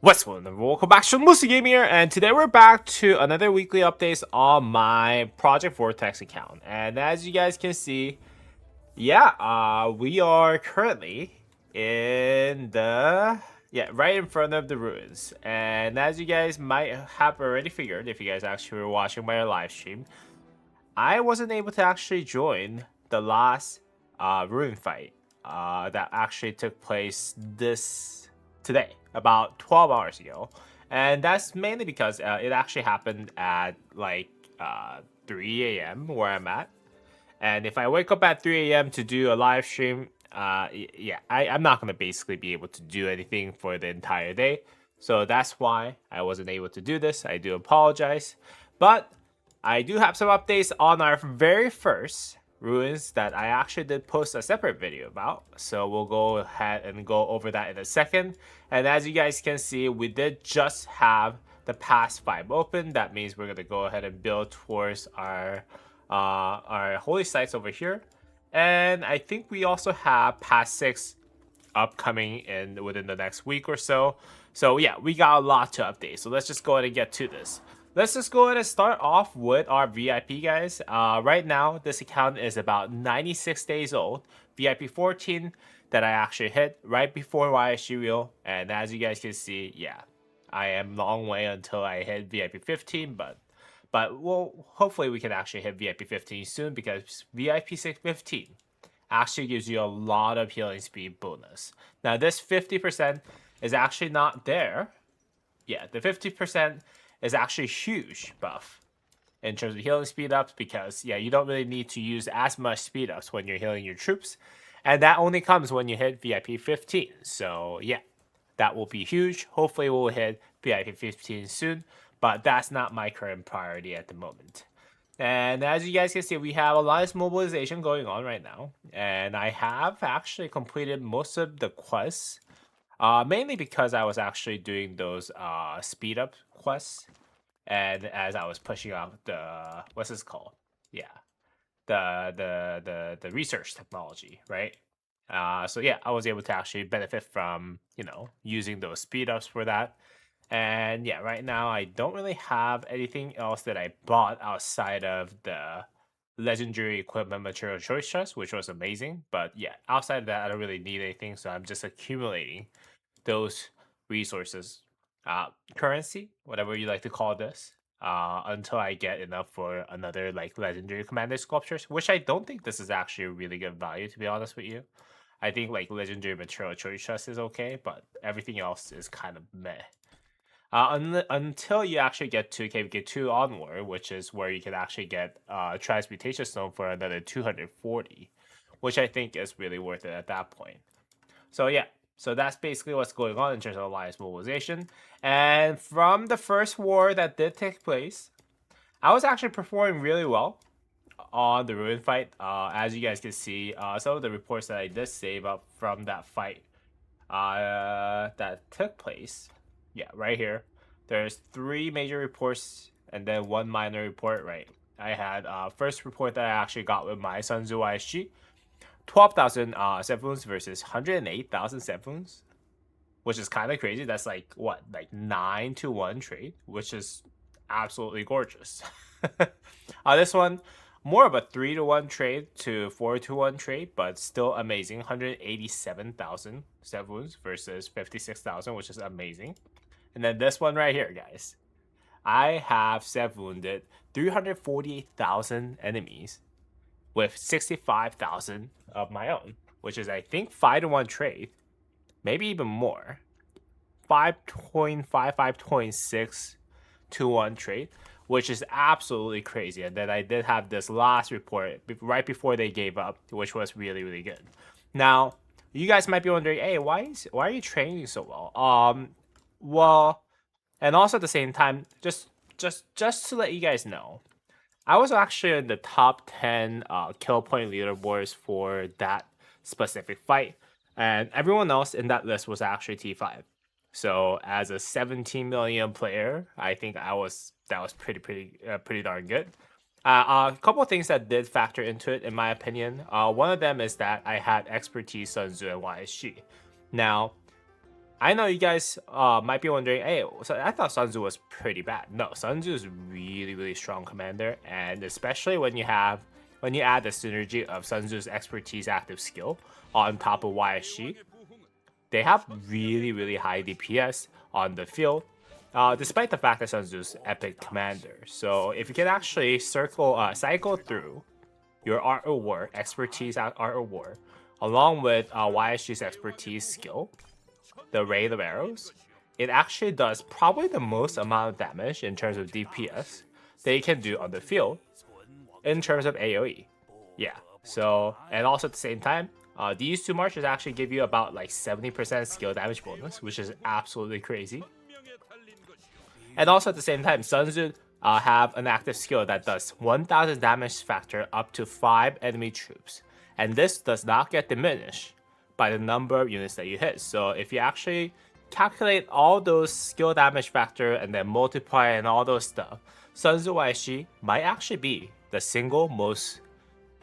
What's going on? Welcome back to Lucy Gaming here, and today we're back to another weekly updates on my Project Vortex account. And as you guys can see, we are currently in the right in front of the ruins. And as you guys might have already figured, if you guys actually were watching my live stream, I wasn't able to actually join the last ruin fight that actually took place today, about 12 hours ago. And that's mainly because it actually happened at like 3 a.m. where I'm at. And if I wake up at 3 a.m. to do a live stream, I'm not going to basically be able to do anything for the entire day. So that's why I wasn't able to do this. I do apologize. But I do have some updates on our very first ruins that I actually did post a separate video about. So we'll go ahead and go over that in a second. And as you guys can see, we did just have the past 5 open. That means we're going to go ahead and build towards our holy sites over here. And I think we also have past 6 upcoming within the next week or so. So yeah, we got a lot to update. So let's just go ahead and get to this. Let's just go ahead and start off with our VIP, guys. Right now, this account is about 96 days old. VIP 14 that I actually hit right before YSG wheel. And as you guys can see, yeah, I am long way until I hit VIP 15, but well, hopefully we can actually hit VIP 15 soon, because VIP 15 actually gives you a lot of healing speed bonus. Now this 50% is actually not there. Yeah, the 50% is actually huge buff in terms of healing speed ups, because yeah, you don't really need to use as much speed ups when you're healing your troops, and that only comes when you hit VIP 15. So yeah, that will be huge. Hopefully we'll hit VIP 15 soon, but that's not my current priority at the moment. And as you guys can see, we have a lot of mobilization going on right now, and I have actually completed most of the quests, mainly because I was actually doing those speed up quests, and as I was pushing out the, what's this called? Yeah, the research technology, right? So yeah, I was able to actually benefit from using those speed ups for that. And yeah, right now I don't really have anything else that I bought outside of the legendary equipment material choice chest, which was amazing. But yeah, outside of that, I don't really need anything, so I'm just accumulating those resources, currency, whatever you like to call this, until I get enough for another like legendary commander sculptures, which I don't think this is actually a really good value, to be honest with you. I think like legendary material choice chest is okay, but everything else is kind of meh. Until you actually get to KVK2 onward, which is where you can actually get Transmutation Stone for another 240, which I think is really worth it at that point. So yeah, so that's basically what's going on in terms of alliance mobilization. And from the first war that did take place, I was actually performing really well on the ruin fight. As you guys can see, some of the reports that I did save up from that fight that took place. Yeah, right here. There's 3 major reports and then 1 minor report, right? I had first report that I actually got with my Sun Tzu YSG. 12,000 Sephoons versus 108,000 Sephoons, which is kind of crazy. That's like what, like 9-to-1 trade, which is absolutely gorgeous. This one, more of a 3-to-1 trade to 4-to-1 trade, but still amazing. 187,000 Sephoons versus 56,000, which is amazing. And then this one right here, guys. I have Sephoonded 348,000 enemies with 65,000 of my own, which is I think 5-to-1 trade, maybe even more. 5.5, 5.6 to 1 trade, which is absolutely crazy. And then I did have this last report right before they gave up, which was really, really good. Now, you guys might be wondering, hey, why are you trading so well? Well, and also at the same time, just to let you guys know, I was actually in the top 10 kill point leaderboards for that specific fight, and everyone else in that list was actually T5. So as a 17 million player, I think that was pretty darn good. A couple of things that did factor into it, in my opinion. One of them is that I had expertise on Sun Tzu and YSG. Now, I know you guys might be wondering, hey, so I thought Sun Tzu was pretty bad. No, Sun Tzu is really strong commander, and especially when you add the synergy of Sun Tzu's expertise active skill on top of YSG, they have really high DPS on the field, despite the fact that Sun Tzu's epic commander. So if you can actually cycle through your Art of War expertise at Art of War, along with YSG's expertise skill, the Raid of Arrows, it actually does probably the most amount of damage in terms of DPS that you can do on the field in terms of AoE. Yeah. So, and also at the same time, these two marches actually give you about like 70% skill damage bonus, which is absolutely crazy. And also at the same time, Sun Tzu have an active skill that does 1000 damage factor up to 5 enemy troops. And this does not get diminished by the number of units that you hit. So if you actually calculate all those skill damage factor and then multiply and all those stuff, Sun Tzu YSG might actually be the single most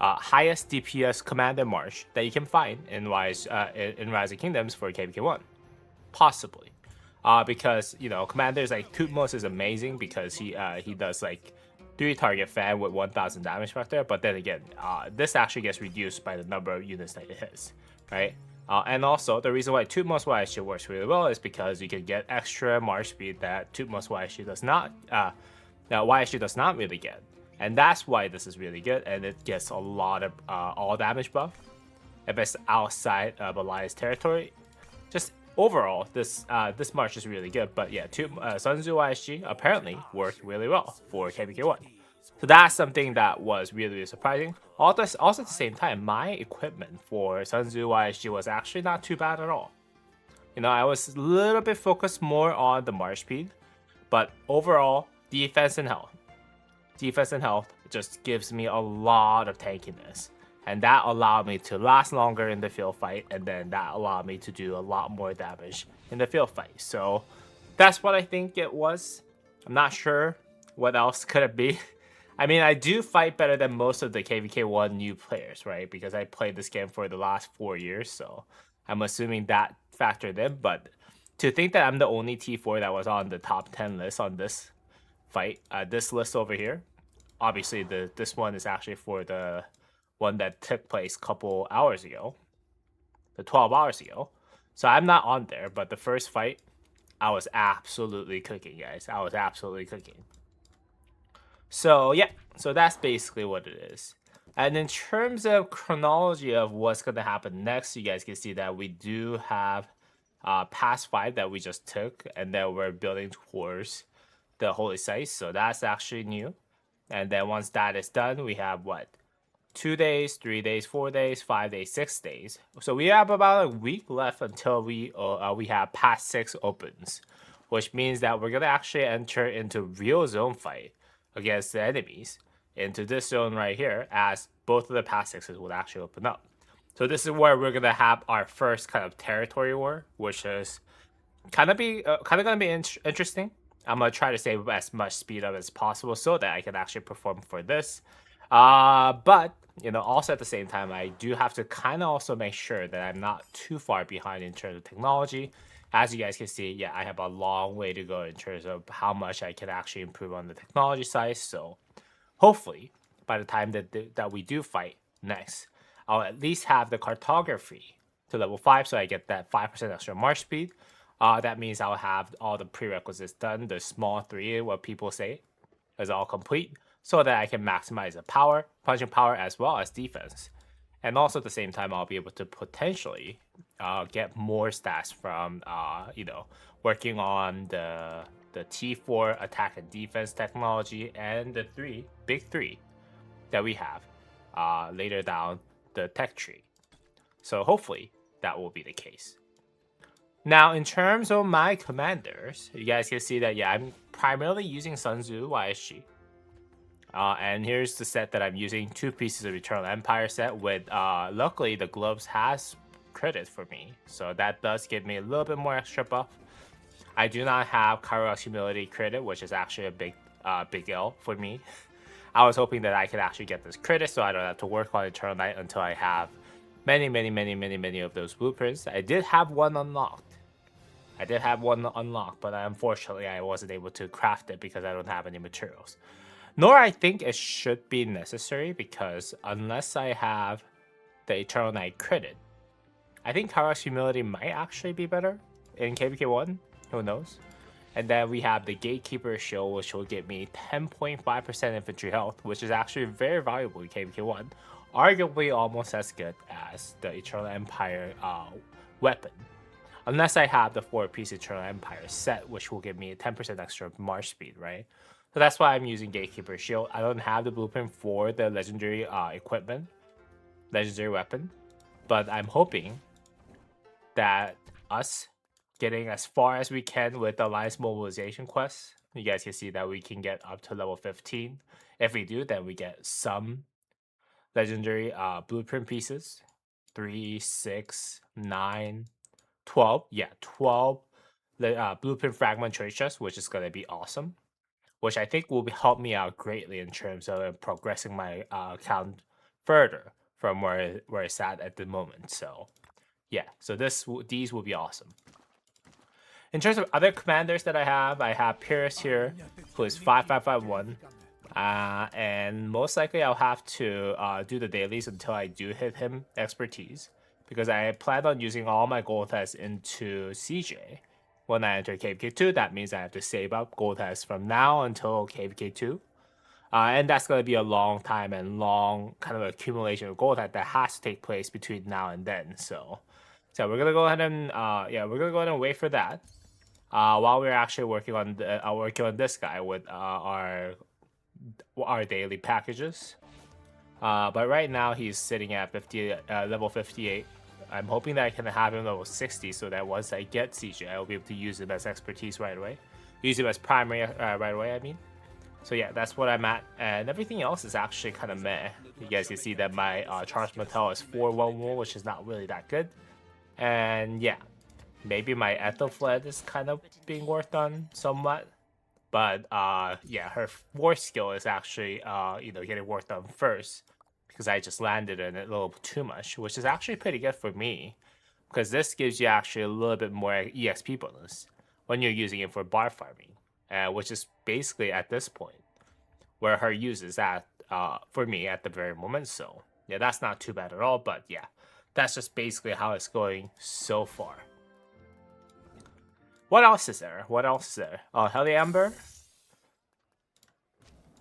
highest DPS commander march that you can find in Rise of Kingdoms for KVK1, possibly. Because commanders like Tutmos is amazing because he does like 3 target fan with 1000 damage factor, but then again, this actually gets reduced by the number of units that it hits, right? And also the reason why Tutmos YSG works really well is because you can get extra march speed that Tutmos YSG does not, that YSG does not really get, and that's why this is really good, and it gets a lot of all damage buff if it's outside of Alliance territory. Just overall, this march is really good. But yeah, Sun Tzu YSG apparently worked really well for KVK1. So that's something that was really surprising. Also at the same time, my equipment for Sun Tzu YSG was actually not too bad at all. I was a little bit focused more on the march speed, but overall, defense and health. Defense and health just gives me a lot of tankiness. And that allowed me to last longer in the field fight, and then that allowed me to do a lot more damage in the field fight. So that's what I think it was. I'm not sure what else could it be. I mean, I do fight better than most of the KVK1 new players, right? Because I played this game for the last 4 years, so I'm assuming that factored in. But to think that I'm the only T4 that was on the top 10 list on this fight, this list over here, obviously this one is actually for the one that took place a couple hours ago, the 12 hours ago. So I'm not on there, but the first fight, I was absolutely cooking, guys. I was absolutely cooking. So yeah, so that's basically what it is. And in terms of chronology of what's going to happen next, you guys can see that we do have past 5 that we just took, and then we're building towards the holy sites. So that's actually new. And then once that is done, we have what? 2 days, 3 days, 4 days, 5 days, 6 days. So we have about a week left until we have past 6 opens, which means that we're gonna actually enter into real zone fight against the enemies into this zone right here, as both of the past 6s would actually open up. So this is where we're gonna have our first kind of territory war, which is kind of gonna be interesting. I'm gonna try to save as much speed up as possible so that I can actually perform for this. But also at the same time, I do have to kind of also make sure that I'm not too far behind in terms of technology. As you guys can see, yeah, I have a long way to go in terms of how much I can actually improve on the technology side. So hopefully, by the time that we do fight next, I'll at least have the cartography to level 5, so I get that 5% extra march speed. That means I'll have all the prerequisites done. The small 3, what people say, is all complete, so that I can maximize the power, punching power, as well as defense. And also at the same time, I'll be able to potentially get more stats from working on the T4 attack and defense technology and the big three that we have later down the tech tree. So hopefully that will be the case. Now, in terms of my commanders, you guys can see that, yeah, I'm primarily using Sun Tzu YSG. And here's the set that I'm using, 2 pieces of Eternal Empire set with, luckily the gloves has credit for me. So that does give me a little bit more extra buff. I do not have Kairos Humility credit, which is actually a big L for me. I was hoping that I could actually get this credit so I don't have to work on Eternal Knight until I have many of those blueprints. I did have one unlocked. I did have one unlocked, but unfortunately I wasn't able to craft it because I don't have any materials. Nor I think it should be necessary, because unless I have the Eternal Knight critted, I think Kara's Humility might actually be better in KVK 1. Who knows? And then we have the Gatekeeper Shield, which will give me 10.5% infantry health, which is actually very valuable in KVK 1. Arguably almost as good as the Eternal Empire weapon. Unless I have the 4-piece Eternal Empire set, which will give me 10% extra march speed, right? So that's why I'm using Gatekeeper Shield. I don't have the blueprint for the legendary equipment, legendary weapon, but I'm hoping that us getting as far as we can with the Alliance Mobilization quest, you guys can see that we can get up to level 15. If we do, then we get some legendary blueprint pieces. 3, 6, 9, 12. Yeah, 12 blueprint fragment choice chests, which is going to be awesome. Which I think will help me out greatly in terms of progressing my account further from where it's at the moment. So yeah, so these will be awesome. In terms of other commanders that I have Pierce here, who is 5551. And most likely I'll have to do the dailies until I do hit him expertise, because I plan on using all my gold tests into CJ. When I enter KVK 2, that means I have to save up gold tests from now until KVK 2. And that's going to be a long time and long kind of accumulation of gold that has to take place between now and then. So we're going to go ahead and, we're going to go ahead and wait for that. While we're actually working on this guy with our daily packages. But right now he's sitting at level 58. I'm hoping that I can have him level 60 so that once I get CJ, I'll be able to use him as expertise right away. Use him as primary right away, I mean. So yeah, that's what I'm at. And everything else is actually kind of meh. You guys can see that my Charge Mattel is 411, which is not really that good. And yeah, maybe my Ethelfled is kind of being worked on somewhat. But yeah, her war skill is actually getting worked on first, because I just landed in it a little too much, which is actually pretty good for me, because this gives you actually a little bit more EXP bonus when you're using it for bar farming, which is basically at this point where her use is at for me at the very moment. So yeah, that's not too bad at all. But yeah, that's just basically how it's going so far. What else is there? Oh, Heli Amber.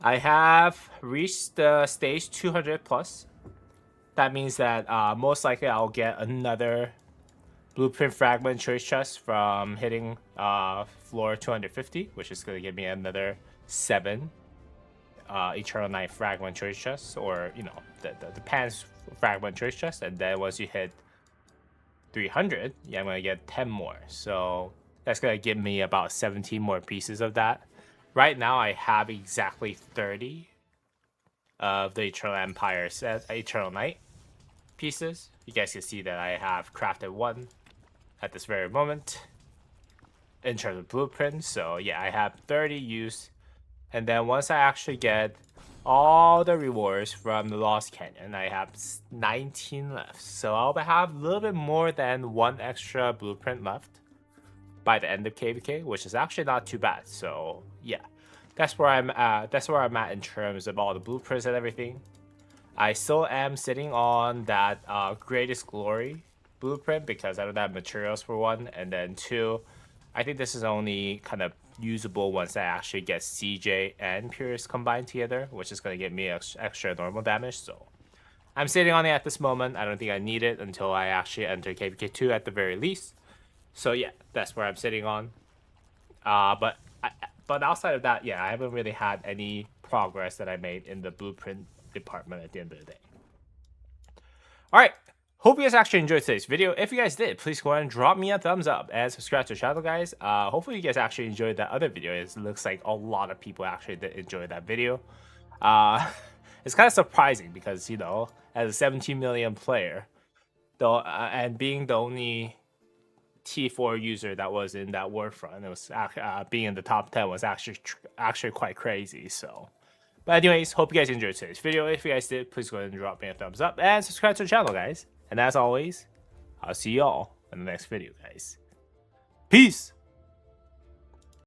I have reached the stage 200 plus. That means that most likely I'll get another blueprint fragment choice chest from hitting floor 250, which is going to give me another 7 Eternal Knight fragment choice chests, or the Pants fragment choice chest. And then once you hit 300, yeah, I'm going to get 10 more. So that's going to give me about 17 more pieces of that. Right now, I have exactly 30 of the Eternal Empire set, Eternal Knight pieces. You guys can see that I have crafted one at this very moment in terms of blueprints. So yeah, I have 30 used. And then once I actually get all the rewards from the Lost Canyon, I have 19 left. So I'll have a little bit more than 1 extra blueprint left by the end of KVK, which is actually not too bad. So yeah, that's where I'm at in terms of all the blueprints and everything. I still am sitting on that Greatest Glory blueprint because I don't have materials for 1, and then 2, I think this is only kind of usable once I actually get CJ and Purist combined together, which is going to give me extra normal damage. So I'm sitting on it at this moment. I don't think I need it until I actually enter KVK 2 at the very least. So yeah, that's where I'm sitting on. But outside of that, yeah, I haven't really had any progress that I made in the blueprint department at the end of the day. All right, hope you guys actually enjoyed today's video. If you guys did, please go ahead and drop me a thumbs up and subscribe to the channel, guys. Hopefully you guys actually enjoyed that other video. It looks like a lot of people actually did enjoy that video. It's kind of surprising because, as a 17 million player, though, and being the only T4 user that was in that Warfront, it was being in the top 10 was actually quite crazy. So, but anyways, hope you guys enjoyed today's video. If you guys did, please go ahead and drop me a thumbs up and subscribe to the channel, guys. And as always, I'll see y'all in the next video, guys. Peace.